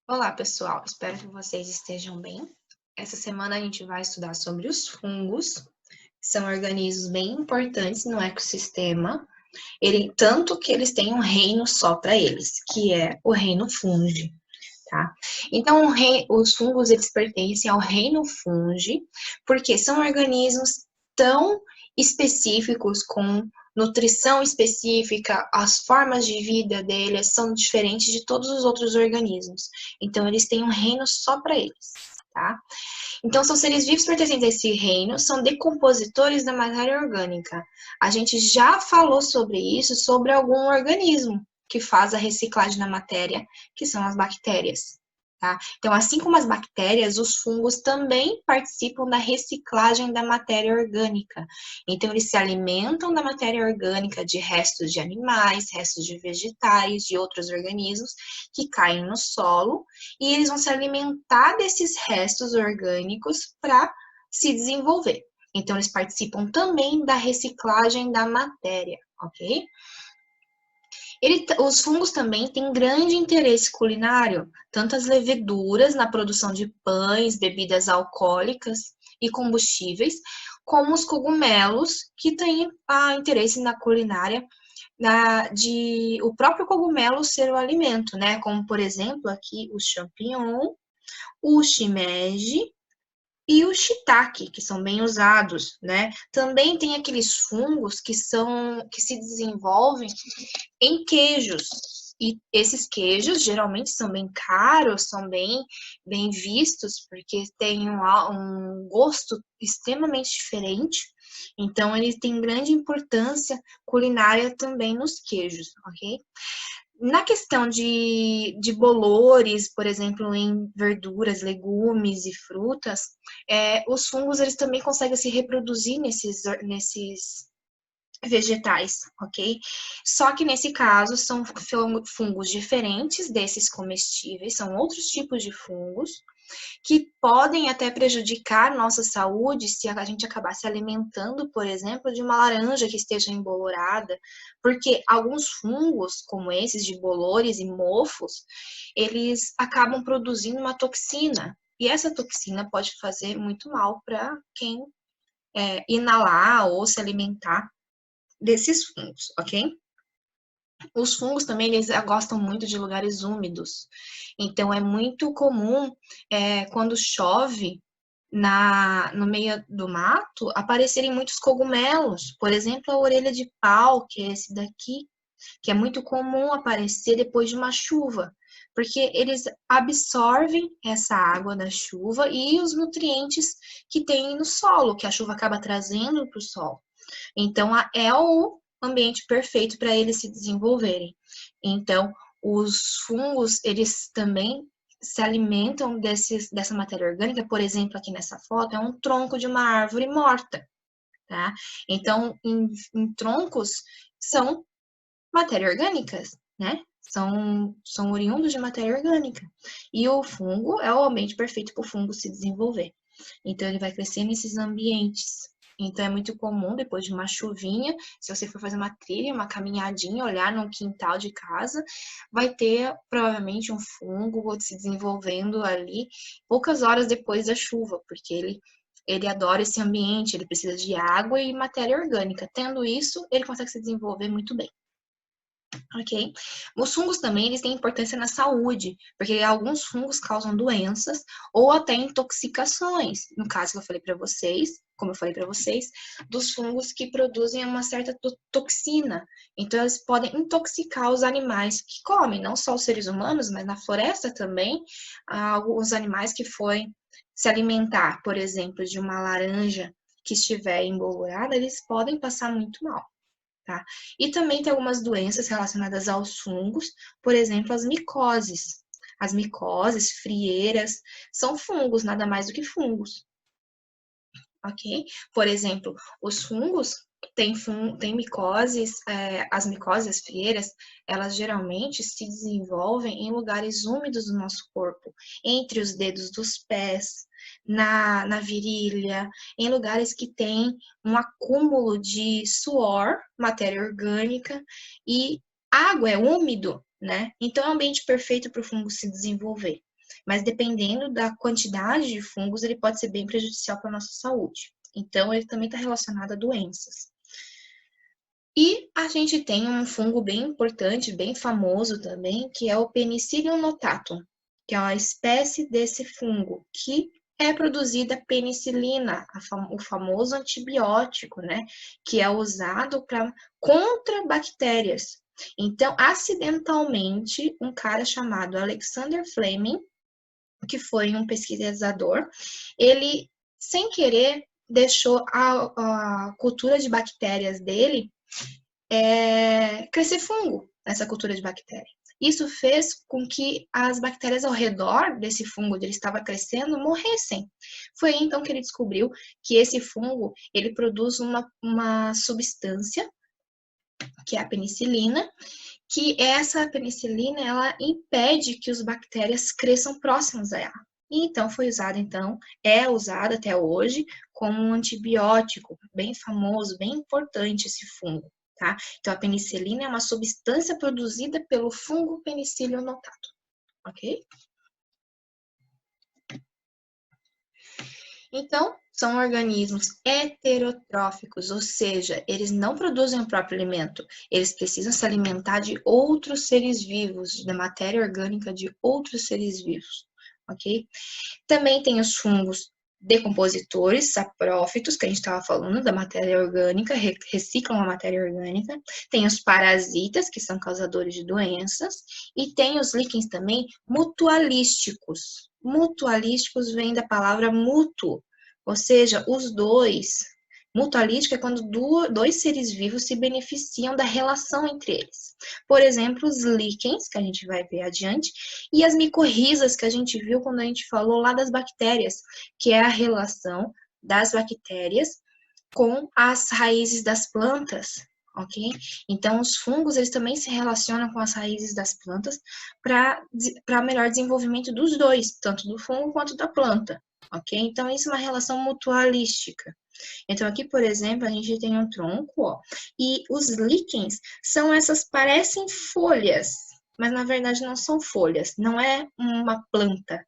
Olá, pessoal. Espero que vocês estejam bem. Essa semana a gente vai estudar sobre os fungos, que são organismos bem importantes no ecossistema, tanto que eles têm um reino só para eles, que é o reino fungi, tá? Então, os fungos eles pertencem ao reino fungi, porque são organismos tão específicos, com nutrição específica, as formas de vida deles são diferentes de todos os outros organismos. Então, eles têm um reino só para eles, tá? Então, são seres vivos pertencentes a esse reino, são decompositores da matéria orgânica. A gente já falou sobre isso, sobre algum organismo que faz a reciclagem da matéria, que são as bactérias. Tá? Então, assim como as bactérias, os fungos também participam da reciclagem da matéria orgânica. Então, eles se alimentam da matéria orgânica de restos de animais, restos de vegetais, de outros organismos que caem no solo, e eles vão se alimentar desses restos orgânicos para se desenvolver. Então, eles participam também da reciclagem da matéria, ok? Os fungos também têm grande interesse culinário, tanto as leveduras na produção de pães, bebidas alcoólicas e combustíveis, como os cogumelos, que têm interesse na culinária de o próprio cogumelo ser o alimento, né? Como, por exemplo, aqui o champignon, o shimeji e o shiitake, que são bem usados, né? Também tem aqueles fungos que se desenvolvem em queijos. E esses queijos geralmente são bem caros, são bem vistos, porque tem um gosto extremamente diferente. Então, eles têm grande importância culinária também nos queijos, ok? Na questão de bolores, por exemplo, em verduras, legumes e frutas, os fungos eles também conseguem se reproduzir nesses vegetais, ok? Só que nesse caso são fungos diferentes desses comestíveis, são outros tipos de fungos que podem até prejudicar a nossa saúde se a gente acabar se alimentando, por exemplo, de uma laranja que esteja embolorada, porque alguns fungos, como esses de bolores e mofos, eles acabam produzindo uma toxina, e essa toxina pode fazer muito mal para quem inalar ou se alimentar desses fungos, ok? Os fungos também, eles gostam muito de lugares úmidos. Então, é muito comum, quando chove no meio do mato, aparecerem muitos cogumelos. Por exemplo, a orelha de pau, que é esse daqui, que é muito comum aparecer depois de uma chuva, porque eles absorvem essa água da chuva e os nutrientes que tem no solo, que a chuva acaba trazendo para o solo. Então, é o ambiente perfeito para eles se desenvolverem. Então, os fungos, eles também se alimentam dessa matéria orgânica. Por exemplo, aqui nessa foto, é um tronco de uma árvore morta, tá? Então, em troncos, são matéria orgânicas, né? São oriundos de matéria orgânica. E o fungo é o ambiente perfeito para o fungo se desenvolver. Então, ele vai crescer nesses ambientes. Então, é muito comum, depois de uma chuvinha, se você for fazer uma trilha, uma caminhadinha, olhar no quintal de casa, vai ter provavelmente um fungo se desenvolvendo ali poucas horas depois da chuva, porque ele adora esse ambiente, ele precisa de água e matéria orgânica. Tendo isso, ele consegue se desenvolver muito bem. Ok? Os fungos também eles têm importância na saúde, porque alguns fungos causam doenças ou até intoxicações. No caso que eu falei para vocês, como eu falei para vocês, dos fungos que produzem uma certa toxina. Então, eles podem intoxicar os animais que comem, não só os seres humanos, mas na floresta também, alguns animais que forem se alimentar, por exemplo, de uma laranja que estiver embolorada, eles podem passar muito mal. Tá? E também tem algumas doenças relacionadas aos fungos, por exemplo, as micoses. As micoses, frieiras, são fungos, nada mais do que fungos, ok? Por exemplo, os fungos têm micoses, as micoses, as frieiras, elas geralmente se desenvolvem em lugares úmidos do nosso corpo, entre os dedos dos pés, na virilha, em lugares que tem um acúmulo de suor, matéria orgânica, e água é úmido, né? Então é um ambiente perfeito para o fungo se desenvolver. mas dependendo da quantidade de fungos, ele pode ser bem prejudicial para a nossa saúde. Então, ele também está relacionado a doenças. E a gente tem um fungo bem importante, bem famoso também, que é o Penicillium notatum, que é uma espécie desse fungo, que é produzida penicilina, o famoso antibiótico, né? Que é usado contra bactérias. Então, acidentalmente, um cara chamado Alexander Fleming, que foi um pesquisador, ele, sem querer, deixou a cultura de bactérias dele crescer fungo nessa cultura de bactéria. Isso fez com que as bactérias ao redor desse fungo onde ele estava crescendo morressem. Foi aí, então, que ele descobriu que esse fungo ele produz uma substância, que é a penicilina, que essa penicilina ela impede que as bactérias cresçam próximas a ela. E então foi usado, é usado até hoje como um antibiótico bem famoso, bem importante esse fungo. Tá? Então, a penicilina é uma substância produzida pelo fungo Penicillium notatum, ok? Então, são organismos heterotróficos, ou seja, eles não produzem o próprio alimento, eles precisam se alimentar de outros seres vivos, da matéria orgânica de outros seres vivos, ok? Também tem os fungos decompositores, saprófitos, que a gente estava falando, da matéria orgânica, reciclam a matéria orgânica. Tem os parasitas, que são causadores de doenças. E tem os líquens também mutualísticos. Mutualísticos vem da palavra mútuo, ou seja, os dois. Mutualístico é quando dois seres vivos se beneficiam da relação entre eles. Por exemplo, os líquens, que a gente vai ver adiante, e as micorrizas, que a gente viu quando a gente falou lá das bactérias, que é a relação das bactérias com as raízes das plantas, ok? Então, os fungos, eles também se relacionam com as raízes das plantas para melhor desenvolvimento dos dois, tanto do fungo quanto da planta, ok? Então, isso é uma relação mutualística. Então, aqui, por exemplo, a gente tem um tronco, ó, e os líquens parecem folhas, mas na verdade não são folhas, não é uma planta,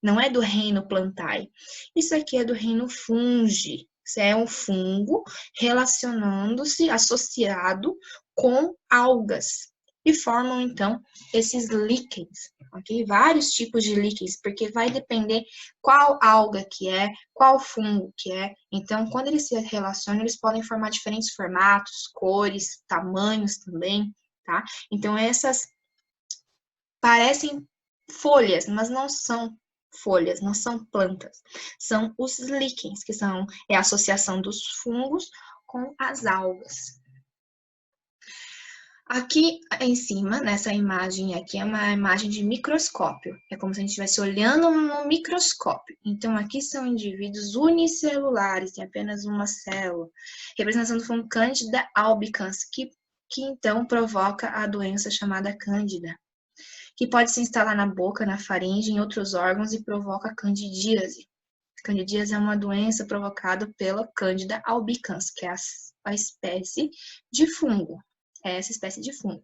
não é do reino Plantae. Isso aqui é do reino Fungi. Isso é um fungo relacionando-se, associado com algas. E formam, então, esses líquens, ok? Vários tipos de líquens, porque vai depender qual alga que é, qual fungo que é. Então, quando eles se relacionam, eles podem formar diferentes formatos, cores, tamanhos também, tá? Então, essas parecem folhas, mas não são folhas, não são plantas. São os líquens, que é a associação dos fungos com as algas. Aqui em cima, nessa imagem aqui, é uma imagem de microscópio. É como se a gente estivesse olhando no microscópio. Então, aqui são indivíduos unicelulares, tem apenas uma célula, representando o fungo Candida albicans, que então provoca a doença chamada Cândida, que pode se instalar na boca, na faringe, em outros órgãos e provoca candidíase. Candidíase é uma doença provocada pela Candida albicans, que é a espécie de fungo. É essa espécie de fungo.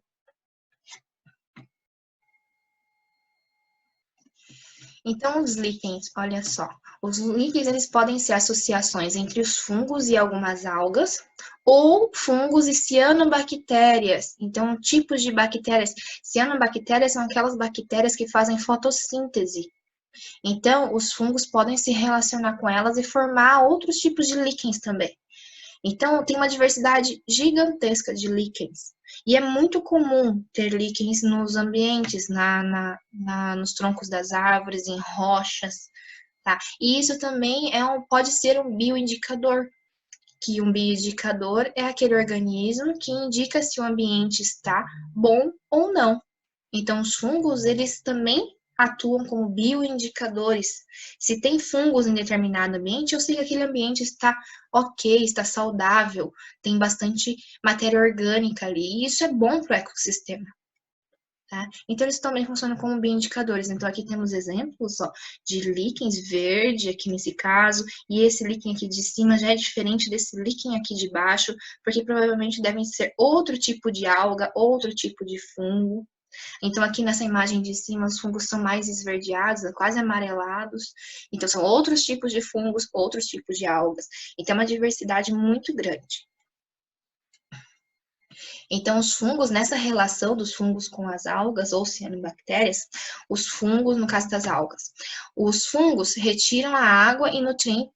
Então, os líquens, olha só. Os líquens, eles podem ser associações entre os fungos e algumas algas, ou fungos e cianobactérias. Então, tipos de bactérias. Cianobactérias são aquelas bactérias que fazem fotossíntese. Então, os fungos podem se relacionar com elas e formar outros tipos de líquens também. Então, tem uma diversidade gigantesca de líquens. E é muito comum ter líquens nos ambientes, nos troncos das árvores, em rochas, tá? E isso também pode ser um bioindicador, que um bioindicador é aquele organismo que indica se o ambiente está bom ou não. Então, os fungos, eles também atuam como bioindicadores. Se tem fungos em determinado ambiente, eu sei que aquele ambiente está ok, está saudável, tem bastante matéria orgânica ali, e isso é bom para o ecossistema. Tá? Então, eles também funcionam como bioindicadores. Então, aqui temos exemplos de líquens verde, aqui nesse caso, e esse líquen aqui de cima já é diferente desse líquen aqui de baixo, porque provavelmente devem ser outro tipo de alga, outro tipo de fungo. Então, aqui nessa imagem de cima, os fungos são mais esverdeados, quase amarelados. Então, são outros tipos de fungos, outros tipos de algas. Então, é uma diversidade muito grande. Então, os fungos, nessa relação dos fungos com as algas ou cianobactérias, os fungos, no caso das algas, os fungos retiram a água e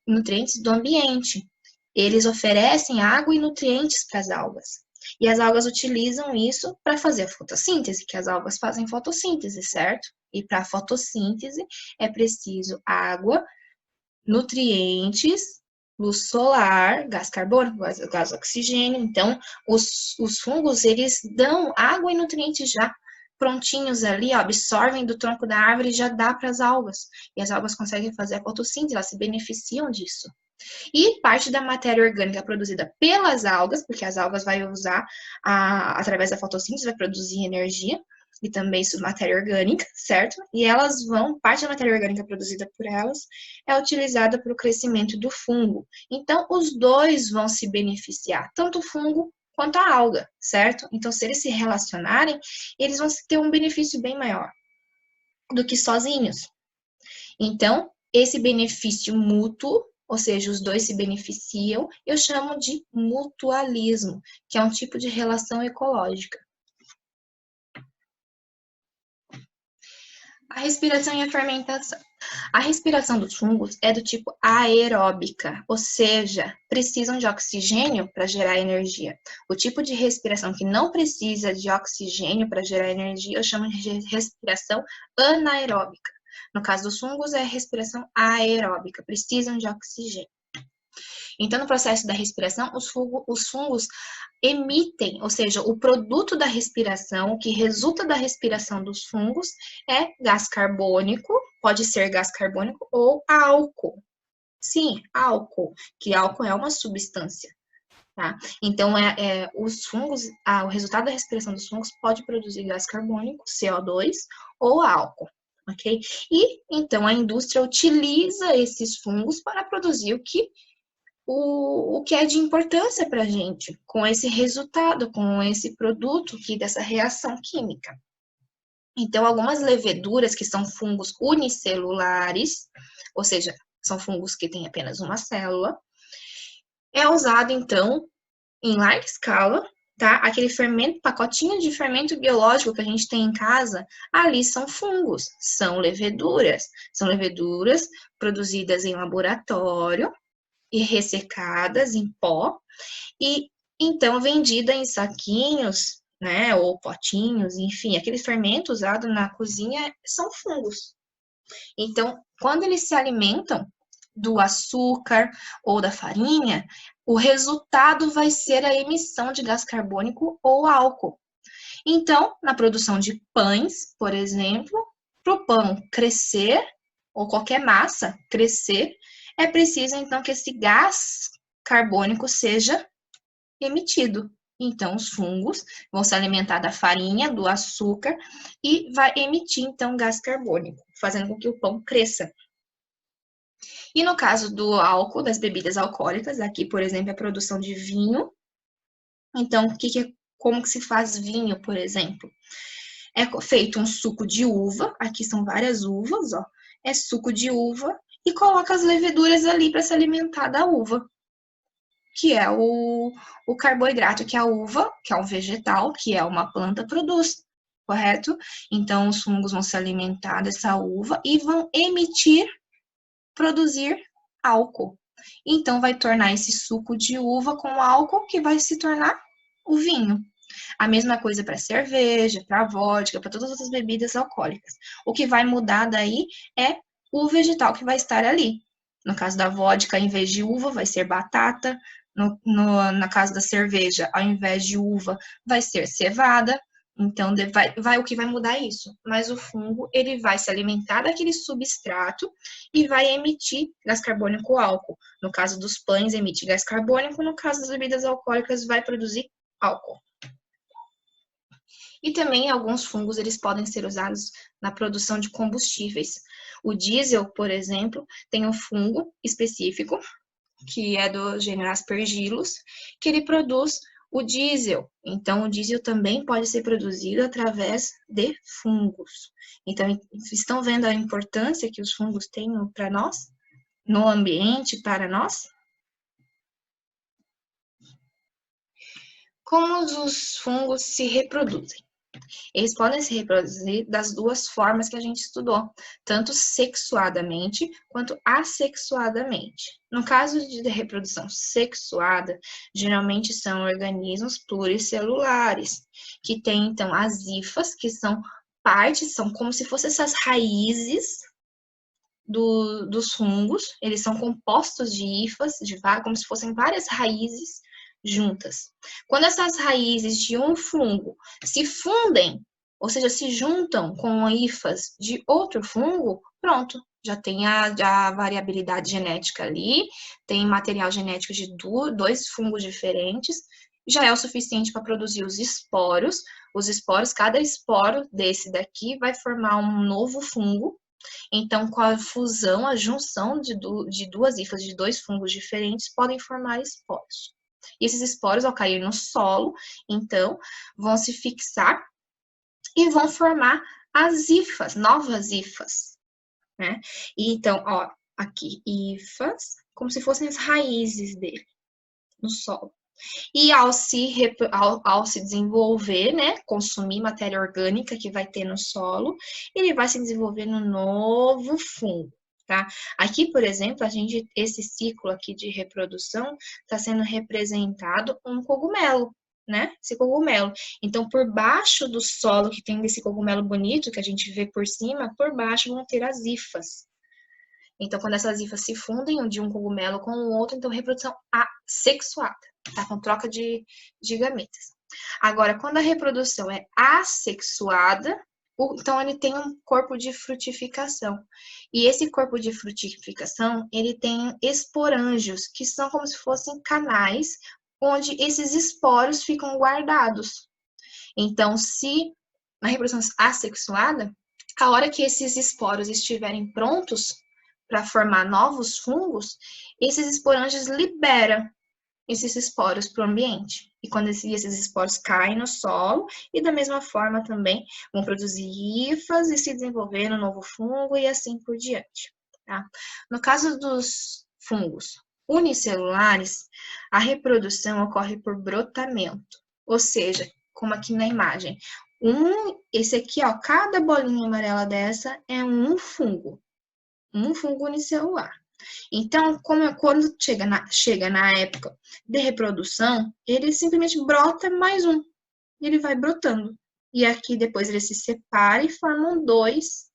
nutrientes do ambiente. Eles oferecem água e nutrientes para as algas. E as algas utilizam isso para fazer a fotossíntese, que as algas fazem fotossíntese, certo? E para a fotossíntese é preciso água, nutrientes, luz solar, gás carbônico, gás oxigênio. Então, os fungos, eles dão água e nutrientes já prontinhos ali, ó, absorvem do tronco da árvore e já dá para as algas. E as algas conseguem fazer a fotossíntese, elas se beneficiam disso. E parte da matéria orgânica produzida pelas algas, porque as algas vai usar, através da fotossíntese, vai produzir energia, e também isso matéria orgânica, certo? E elas vão, parte da matéria orgânica produzida por elas é utilizada para o crescimento do fungo. Então, os dois vão se beneficiar, tanto o fungo quanto a alga, certo? Então, se eles se relacionarem, eles vão ter um benefício bem maior do que sozinhos. Então, esse benefício mútuo, ou seja, os dois se beneficiam, eu chamo de mutualismo, que é um tipo de relação ecológica. A respiração e a fermentação. A respiração dos fungos é do tipo aeróbica, ou seja, precisam de oxigênio para gerar energia. O tipo de respiração que não precisa de oxigênio para gerar energia, eu chamo de respiração anaeróbica. No caso dos fungos, é respiração aeróbica, precisam de oxigênio. Então, no processo da respiração, os fungos emitem, ou seja, o produto da respiração, o que resulta da respiração dos fungos é gás carbônico, pode ser gás carbônico ou álcool. Sim, álcool, que álcool é uma substância. Tá? Então, os fungos, o resultado da respiração dos fungos pode produzir gás carbônico, CO2, ou álcool. Ok? E, então, a indústria utiliza esses fungos para produzir o que é de importância para a gente, com esse resultado, com esse produto aqui dessa reação química. Então, algumas leveduras, que são fungos unicelulares, ou seja, são fungos que têm apenas uma célula, é usado, então, em larga escala, tá? Aquele fermento, pacotinho de fermento biológico que a gente tem em casa, ali são fungos, são leveduras produzidas em laboratório e ressecadas em pó, e então vendida em saquinhos, né, ou potinhos, enfim, aquele fermento usado na cozinha são fungos. Então, quando eles se alimentam do açúcar ou da farinha, o resultado vai ser a emissão de gás carbônico ou álcool. Então, na produção de pães, por exemplo, para o pão crescer, ou qualquer massa crescer, é preciso, então, que esse gás carbônico seja emitido. Então, os fungos vão se alimentar da farinha, do açúcar, e vai emitir, então, gás carbônico, fazendo com que o pão cresça. E no caso do álcool, das bebidas alcoólicas, aqui, por exemplo, a produção de vinho. Então, como que se faz vinho, por exemplo? É feito um suco de uva, aqui são várias uvas, ó. É suco de uva e coloca as leveduras ali para se alimentar da uva, que é o carboidrato que a uva, que é um vegetal, que é uma planta, produz, correto? Então, os fungos vão se alimentar dessa uva e vão produzir álcool. Então, vai tornar esse suco de uva com álcool, que vai se tornar o vinho. A mesma coisa para cerveja, para vodka, para todas as outras bebidas alcoólicas. O que vai mudar daí é o vegetal que vai estar ali. No caso da vodka, ao invés de uva, vai ser batata. Na caso da cerveja, ao invés de uva, vai ser cevada. Então, o que vai mudar é isso. Mas o fungo, ele vai se alimentar daquele substrato e vai emitir gás carbônico ou álcool. No caso dos pães, emite gás carbônico. No caso das bebidas alcoólicas, vai produzir álcool. E também alguns fungos, eles podem ser usados na produção de combustíveis. O diesel, por exemplo, tem um fungo específico, que é do gênero Aspergillus, que ele produz o diesel. Então, o diesel também pode ser produzido através de fungos. Então, estão vendo a importância que os fungos têm para nós? No ambiente, para nós? Como os fungos se reproduzem? Eles podem se reproduzir das duas formas que a gente estudou, tanto sexuadamente quanto assexuadamente. No caso de reprodução sexuada, geralmente são organismos pluricelulares, que têm, então, as hifas, que são partes, são como se fossem essas raízes dos fungos, eles são compostos de hifas, como se fossem várias raízes juntas. Quando essas raízes de um fungo se fundem, ou seja, se juntam com hifas de outro fungo, pronto, já tem a variabilidade genética ali, tem material genético de dois fungos diferentes, já é o suficiente para produzir os esporos. Os esporos, cada esporo desse daqui vai formar um novo fungo. Então, com a fusão, a junção de duas hifas de dois fungos diferentes podem formar esporos. E esses esporos, ao cair no solo, então, vão se fixar e vão formar as hifas, novas hifas, né? E então, ó, aqui, hifas, como se fossem as raízes dele, no solo. E ao se desenvolver, né, consumir matéria orgânica que vai ter no solo, ele vai se desenvolver no novo fungo, tá? Aqui, por exemplo, esse ciclo aqui de reprodução está sendo representado um cogumelo, né? Esse cogumelo. Então, por baixo do solo que tem desse cogumelo bonito que a gente vê por cima, por baixo vão ter as hifas. Então, quando essas hifas se fundem de um cogumelo com o outro, então reprodução assexuada, tá? Com troca de gametas. Agora, quando a reprodução é assexuada, então ele tem um corpo de frutificação. E esse corpo de frutificação, ele tem esporângios, que são como se fossem canais onde esses esporos ficam guardados. Então, se na reprodução assexuada, a hora que esses esporos estiverem prontos para formar novos fungos, esses esporângios liberam esses esporos para o ambiente. E quando esses esporos caem no solo, e da mesma forma também vão produzir hifas e se desenvolver no novo fungo e assim por diante. Tá? No caso dos fungos unicelulares, a reprodução ocorre por brotamento, ou seja, como aqui na imagem, esse aqui, ó, cada bolinha amarela dessa é um fungo unicelular. Então, quando chega na época de reprodução, ele simplesmente brota mais um. Ele vai brotando. E aqui depois ele se separa e formam dois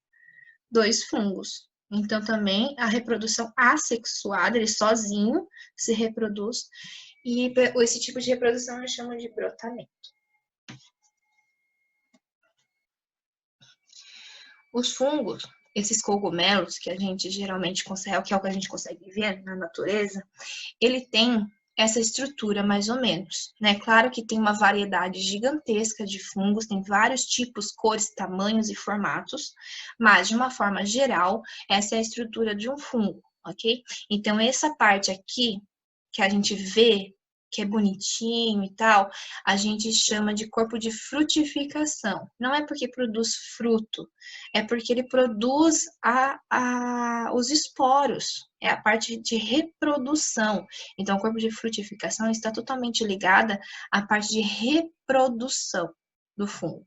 fungos. Então, também a reprodução assexuada, ele sozinho se reproduz. E esse tipo de reprodução eu chamo de brotamento. Os fungos, esses cogumelos que a gente geralmente consegue, que é o que a gente consegue ver na natureza, ele tem essa estrutura mais ou menos, né? Claro que tem uma variedade gigantesca de fungos, tem vários tipos, cores, tamanhos e formatos, mas de uma forma geral, essa é a estrutura de um fungo, ok? Então, essa parte aqui que a gente vê, que é bonitinho e tal, a gente chama de corpo de frutificação. Não é porque produz fruto, é porque ele produz os esporos, é a parte de reprodução. Então, o corpo de frutificação está totalmente ligada à parte de reprodução do fungo.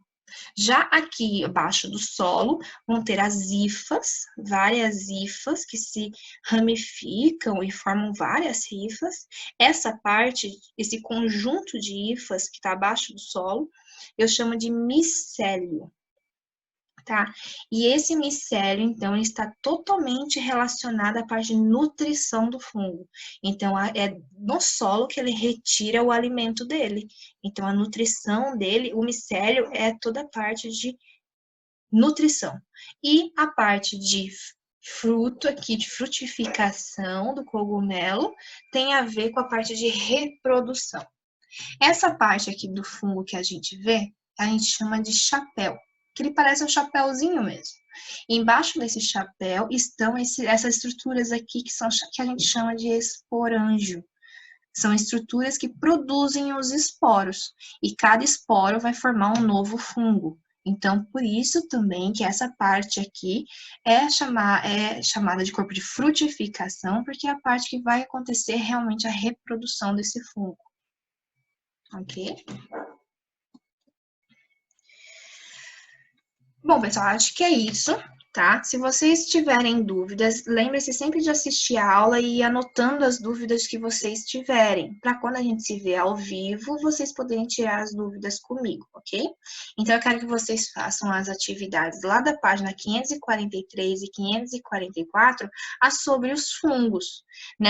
Já aqui abaixo do solo vão ter as hifas, várias hifas que se ramificam e formam várias hifas. Essa parte, esse conjunto de hifas que está abaixo do solo, eu chamo de micélio. Tá? E esse micélio, então, está totalmente relacionado à parte de nutrição do fungo. Então, é no solo que ele retira o alimento dele. Então, a nutrição dele, o micélio é toda a parte de nutrição. E a parte de fruto aqui, de frutificação do cogumelo, tem a ver com a parte de reprodução. Essa parte aqui do fungo que a gente vê, a gente chama de chapéu, que ele parece um chapéuzinho mesmo. E embaixo desse chapéu estão essas estruturas aqui que a gente chama de esporângio. São estruturas que produzem os esporos, e cada esporo vai formar um novo fungo. Então, por isso também que essa parte aqui é chamada de corpo de frutificação, porque é a parte que vai acontecer realmente a reprodução desse fungo. Ok? Bom, pessoal, acho que é isso, tá? Se vocês tiverem dúvidas, lembre-se sempre de assistir a aula e ir anotando as dúvidas que vocês tiverem, para quando a gente se vê ao vivo, vocês poderem tirar as dúvidas comigo, ok? Então, eu quero que vocês façam as atividades lá da página 543 e 544, as sobre os fungos, né?